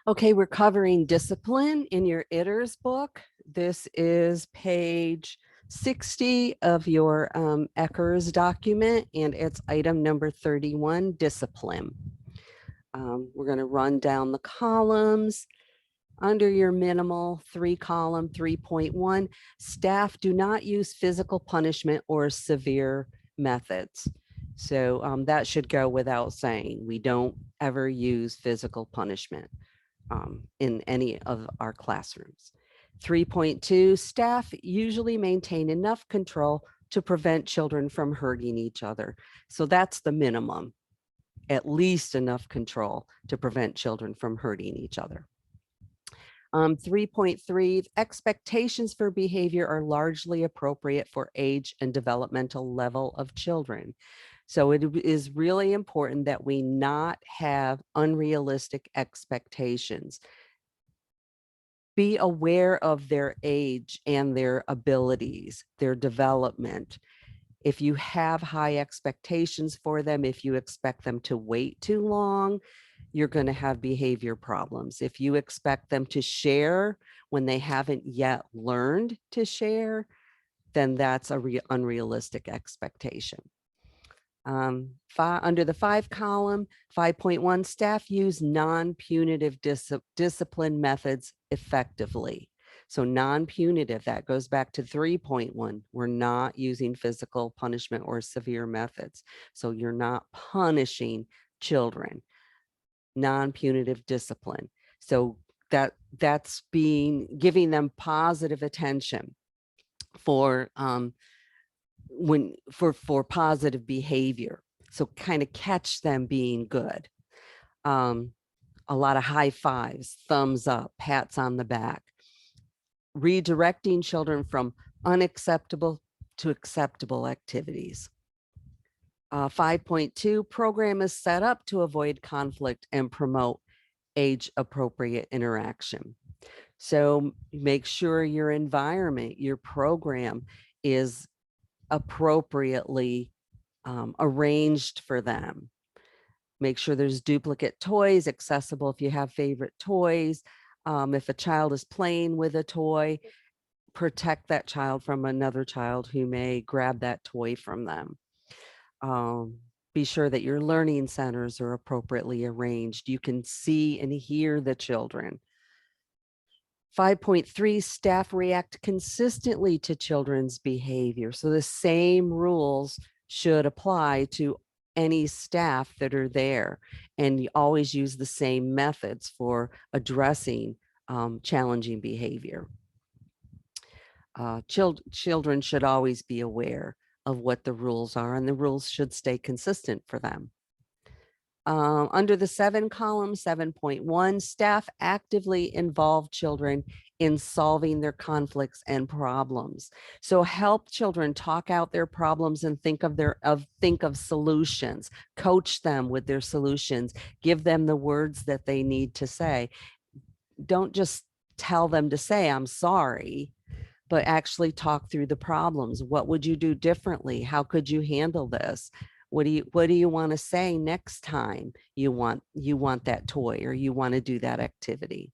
Okay, we're covering discipline in your ECERS book. This is page 60 of your ECERS document, and it's item number 31, discipline. We're going to run down the columns. Under your minimal 3-column 3.1, staff do not use physical punishment or severe methods. So that should go without saying. We don't ever use physical punishment in any of our classrooms. 3.2, staff usually maintain enough control to prevent children from hurting each other. So that's the minimum, at least enough control to prevent children from hurting each other. 3.3, expectations for behavior are largely appropriate for age and developmental level of children. So it is really important that we not have unrealistic expectations. Be aware of their age and their abilities, their development. If you have high expectations for them, if you expect them to wait too long, you're going to have behavior problems. If you expect them to share when they haven't yet learned to share, then that's a unrealistic expectation. Under the 5 column, 5.1, staff use non-punitive discipline methods effectively. So non-punitive, that goes back to 3.1. We're not using physical punishment or severe methods. So you're not punishing children. Non-punitive discipline. So that's giving them positive attention for for positive behavior. So kind of catch them being good. A lot of high fives, thumbs up, pats on the back. Redirecting children from unacceptable to acceptable activities. 5.2, program is set up to avoid conflict and promote age-appropriate interaction. So make sure your environment, your program is appropriately arranged for them. Make sure there's duplicate toys accessible if you have favorite toys. If a child is playing with a toy, protect that child from another child who may grab that toy from them. Be sure that your learning centers are appropriately arranged. You can see and hear the children. 5.3, staff react consistently to children's behavior. So the same rules should apply to any staff that are there. And you always use the same methods for addressing challenging behavior. Children should always be aware of what the rules are, and the rules should stay consistent for them. Under the 7 column, 7.1, staff actively involve children in solving their conflicts and problems. So help children talk out their problems and think of solutions. Coach them with their solutions. Give them the words that they need to say. Don't just tell them to say, I'm sorry, but actually talk through the problems. What would you do differently? How could you handle this? What do you want to say next time you want that toy or you want to do that activity?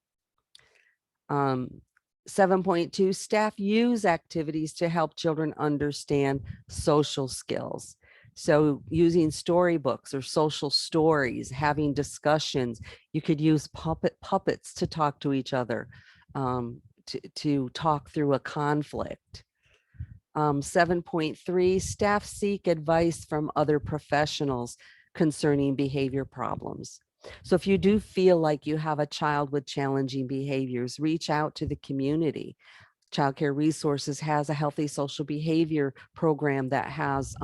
7.2, staff use activities to help children understand social skills. So using storybooks or social stories, having discussions, you could use puppets to talk to each other, to talk through a conflict. 7.3, staff seek advice from other professionals concerning behavior problems. So if you do feel like you have a child with challenging behaviors, reach out to the community. Child Care Resources has a healthy social behavior program that has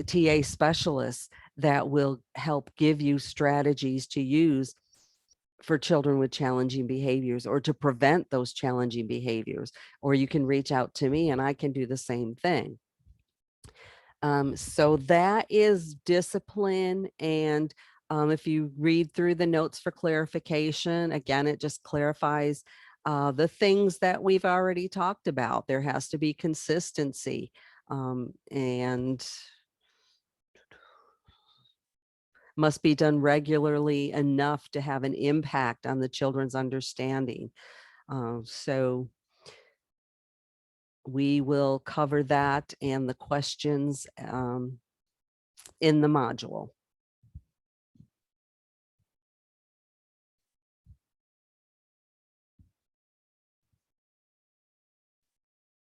TA specialists that will help give you strategies to use for children with challenging behaviors or to prevent those challenging behaviors. Or you can reach out to me and I can do the same thing. So that is discipline. And if you read through the notes for clarification, again, it just clarifies the things that we've already talked about. There has to be consistency. And must be done regularly enough to have an impact on the children's understanding. So we will cover that and the questions in the module.